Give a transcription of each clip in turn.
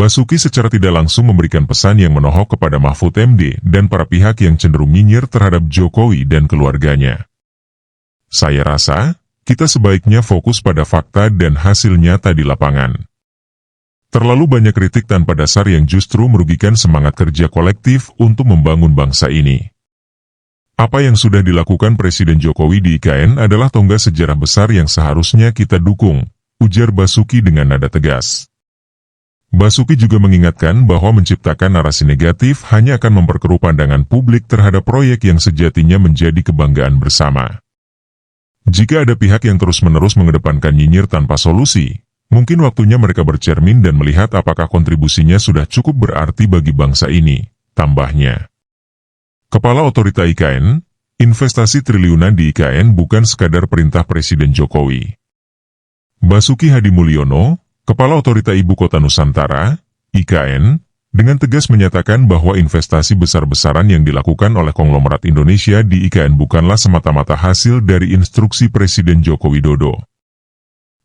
Basuki secara tidak langsung memberikan pesan yang menohok kepada Mahfud MD dan para pihak yang cenderung nyinyir terhadap Jokowi dan keluarganya. Saya rasa, kita sebaiknya fokus pada fakta dan hasil nyata di lapangan. Terlalu banyak kritik tanpa dasar yang justru merugikan semangat kerja kolektif untuk membangun bangsa ini. Apa yang sudah dilakukan Presiden Jokowi di IKN adalah tonggak sejarah besar yang seharusnya kita dukung, ujar Basuki dengan nada tegas. Basuki juga mengingatkan bahwa menciptakan narasi negatif hanya akan memperkeruh pandangan publik terhadap proyek yang sejatinya menjadi kebanggaan bersama. Jika ada pihak yang terus-menerus mengedepankan nyinyir tanpa solusi, mungkin waktunya mereka bercermin dan melihat apakah kontribusinya sudah cukup berarti bagi bangsa ini, tambahnya. Kepala Otorita IKN, investasi triliunan di IKN bukan sekadar perintah Presiden Jokowi. Basuki Hadi Mulyono, Kepala Otorita Ibu Kota Nusantara, IKN, dengan tegas menyatakan bahwa investasi besar-besaran yang dilakukan oleh konglomerat Indonesia di IKN bukanlah semata-mata hasil dari instruksi Presiden Joko Widodo.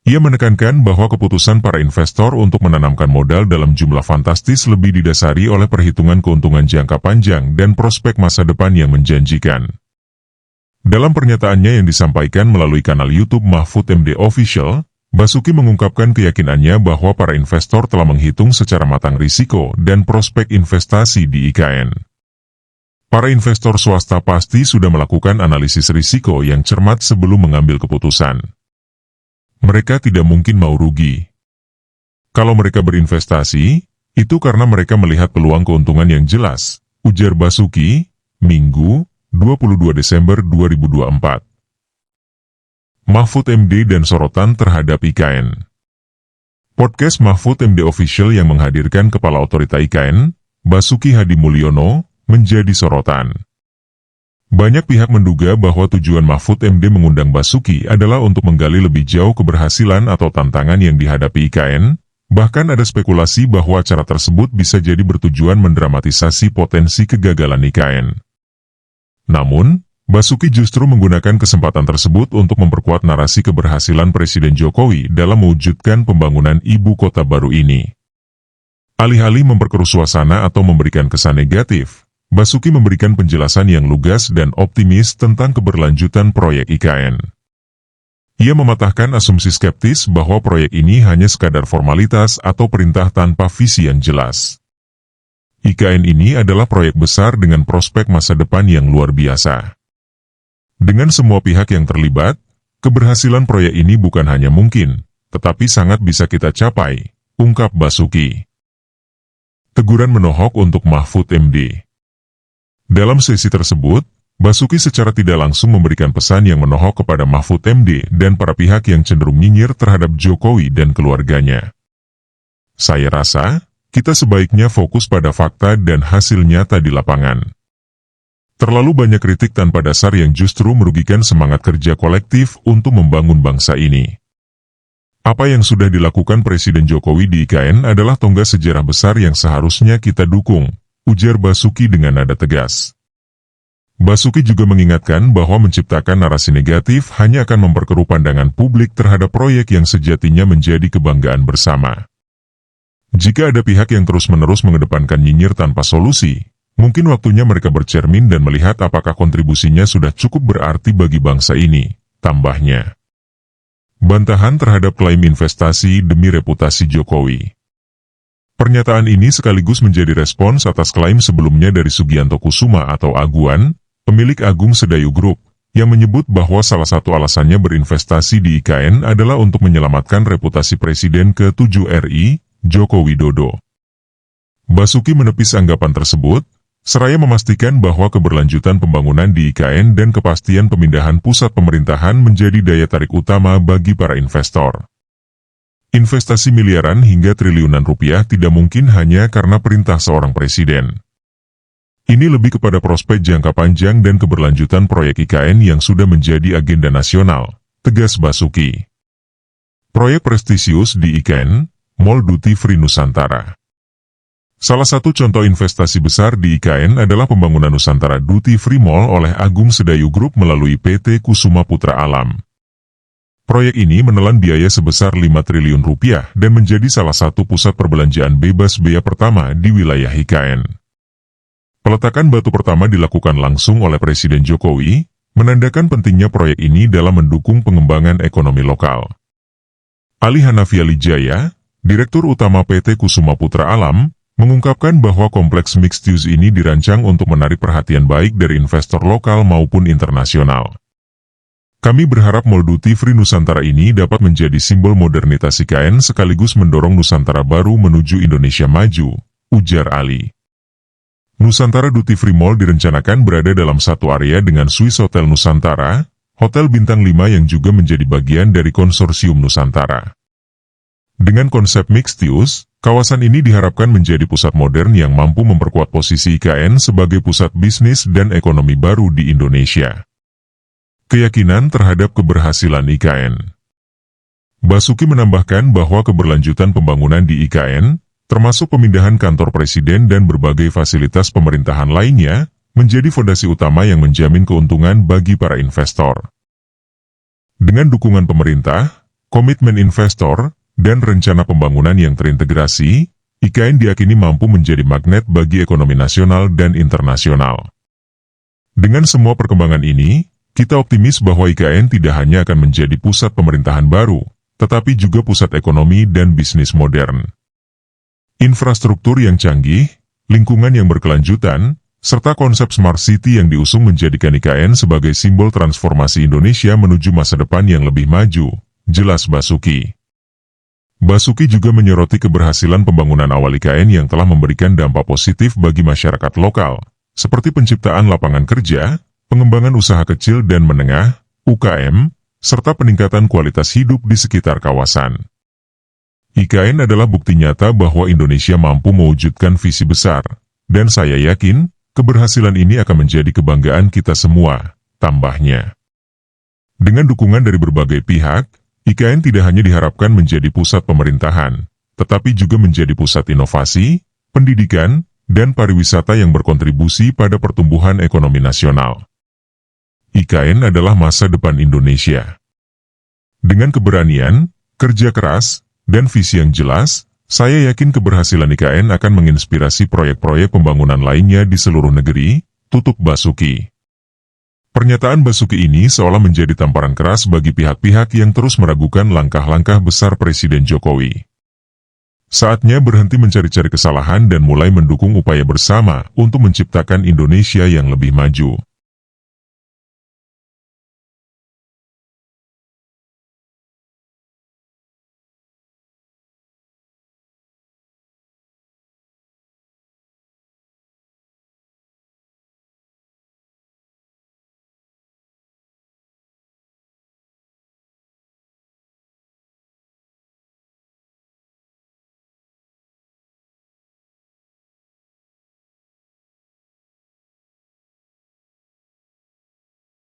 Ia menekankan bahwa keputusan para investor untuk menanamkan modal dalam jumlah fantastis lebih didasari oleh perhitungan keuntungan jangka panjang dan prospek masa depan yang menjanjikan. Dalam pernyataannya yang disampaikan melalui kanal YouTube Mahfud MD Official, Basuki mengungkapkan keyakinannya bahwa para investor telah menghitung secara matang risiko dan prospek investasi di IKN. Para investor swasta pasti sudah melakukan analisis risiko yang cermat sebelum mengambil keputusan. Mereka tidak mungkin mau rugi. Kalau mereka berinvestasi, itu karena mereka melihat peluang keuntungan yang jelas, ujar Basuki, Minggu, 22 Desember 2024. Mahfud MD dan sorotan terhadap IKN. Podcast Mahfud MD Official yang menghadirkan Kepala Otorita IKN, Basuki Hadi Mulyono, menjadi sorotan. Banyak pihak menduga bahwa tujuan Mahfud MD mengundang Basuki adalah untuk menggali lebih jauh keberhasilan atau tantangan yang dihadapi IKN, bahkan ada spekulasi bahwa acara tersebut bisa jadi bertujuan mendramatisasi potensi kegagalan IKN. Namun, Basuki justru menggunakan kesempatan tersebut untuk memperkuat narasi keberhasilan Presiden Jokowi dalam mewujudkan pembangunan ibu kota baru ini. Alih-alih memperkeruh suasana atau memberikan kesan negatif, Basuki memberikan penjelasan yang lugas dan optimis tentang keberlanjutan proyek IKN. Ia mematahkan asumsi skeptis bahwa proyek ini hanya sekadar formalitas atau perintah tanpa visi yang jelas. IKN ini adalah proyek besar dengan prospek masa depan yang luar biasa. Dengan semua pihak yang terlibat, keberhasilan proyek ini bukan hanya mungkin, tetapi sangat bisa kita capai, ungkap Basuki. Teguran menohok untuk Mahfud MD. Dalam sesi tersebut, Basuki secara tidak langsung memberikan pesan yang menohok kepada Mahfud MD dan para pihak yang cenderung nyinyir terhadap Jokowi dan keluarganya. Saya rasa, kita sebaiknya fokus pada fakta dan hasil nyata di lapangan. Terlalu banyak kritik tanpa dasar yang justru merugikan semangat kerja kolektif untuk membangun bangsa ini. Apa yang sudah dilakukan Presiden Jokowi di IKN adalah tonggak sejarah besar yang seharusnya kita dukung, ujar Basuki dengan nada tegas. Basuki juga mengingatkan bahwa menciptakan narasi negatif hanya akan memperkeruh pandangan publik terhadap proyek yang sejatinya menjadi kebanggaan bersama. Jika ada pihak yang terus-menerus mengedepankan nyinyir tanpa solusi, mungkin waktunya mereka bercermin dan melihat apakah kontribusinya sudah cukup berarti bagi bangsa ini, tambahnya. Bantahan terhadap klaim investasi demi reputasi Jokowi. Pernyataan ini sekaligus menjadi respons atas klaim sebelumnya dari Sugianto Kusuma atau Aguan, pemilik Agung Sedayu Group, yang menyebut bahwa salah satu alasannya berinvestasi di IKN adalah untuk menyelamatkan reputasi Presiden ke-7 RI, Joko Widodo. Basuki menepis anggapan tersebut, seraya memastikan bahwa keberlanjutan pembangunan di IKN dan kepastian pemindahan pusat pemerintahan menjadi daya tarik utama bagi para investor. Investasi miliaran hingga triliunan rupiah tidak mungkin hanya karena perintah seorang presiden. Ini lebih kepada prospek jangka panjang dan keberlanjutan proyek IKN yang sudah menjadi agenda nasional, tegas Basuki. Proyek prestisius di IKN, Mall Duty Free Nusantara. Salah satu contoh investasi besar di IKN adalah pembangunan Nusantara Duty Free Mall oleh Agung Sedayu Group melalui PT Kusuma Putra Alam. Proyek ini menelan biaya sebesar 5 triliun rupiah dan menjadi salah satu pusat perbelanjaan bebas bea pertama di wilayah IKN. Peletakan batu pertama dilakukan langsung oleh Presiden Jokowi, menandakan pentingnya proyek ini dalam mendukung pengembangan ekonomi lokal. Ali Hanafi Alijaya, Direktur Utama PT Kusuma Putra Alam, mengungkapkan bahwa kompleks mixed use ini dirancang untuk menarik perhatian baik dari investor lokal maupun internasional. Kami berharap Mall Duty Free Nusantara ini dapat menjadi simbol modernitas IKN sekaligus mendorong Nusantara baru menuju Indonesia maju, ujar Ali. Nusantara Duty Free Mall direncanakan berada dalam satu area dengan Swiss Hotel Nusantara, Hotel Bintang 5 yang juga menjadi bagian dari konsorsium Nusantara. Dengan konsep mixed use, kawasan ini diharapkan menjadi pusat modern yang mampu memperkuat posisi IKN sebagai pusat bisnis dan ekonomi baru di Indonesia. Keyakinan terhadap keberhasilan IKN. Basuki menambahkan bahwa keberlanjutan pembangunan di IKN, termasuk pemindahan kantor presiden dan berbagai fasilitas pemerintahan lainnya, menjadi fondasi utama yang menjamin keuntungan bagi para investor. Dengan dukungan pemerintah, komitmen investor, dan rencana pembangunan yang terintegrasi, IKN diyakini mampu menjadi magnet bagi ekonomi nasional dan internasional. Dengan semua perkembangan ini, kita optimis bahwa IKN tidak hanya akan menjadi pusat pemerintahan baru, tetapi juga pusat ekonomi dan bisnis modern. Infrastruktur yang canggih, lingkungan yang berkelanjutan, serta konsep Smart City yang diusung menjadikan IKN sebagai simbol transformasi Indonesia menuju masa depan yang lebih maju, jelas Basuki. Basuki juga menyoroti keberhasilan pembangunan awal IKN yang telah memberikan dampak positif bagi masyarakat lokal, seperti penciptaan lapangan kerja, pengembangan usaha kecil dan menengah, UKM, serta peningkatan kualitas hidup di sekitar kawasan. IKN adalah bukti nyata bahwa Indonesia mampu mewujudkan visi besar, dan saya yakin, keberhasilan ini akan menjadi kebanggaan kita semua, tambahnya. Dengan dukungan dari berbagai pihak, IKN tidak hanya diharapkan menjadi pusat pemerintahan, tetapi juga menjadi pusat inovasi, pendidikan, dan pariwisata yang berkontribusi pada pertumbuhan ekonomi nasional. IKN adalah masa depan Indonesia. Dengan keberanian, kerja keras, dan visi yang jelas, saya yakin keberhasilan IKN akan menginspirasi proyek-proyek pembangunan lainnya di seluruh negeri, tutup Basuki. Pernyataan Basuki ini seolah menjadi tamparan keras bagi pihak-pihak yang terus meragukan langkah-langkah besar Presiden Jokowi. Saatnya berhenti mencari-cari kesalahan dan mulai mendukung upaya bersama untuk menciptakan Indonesia yang lebih maju.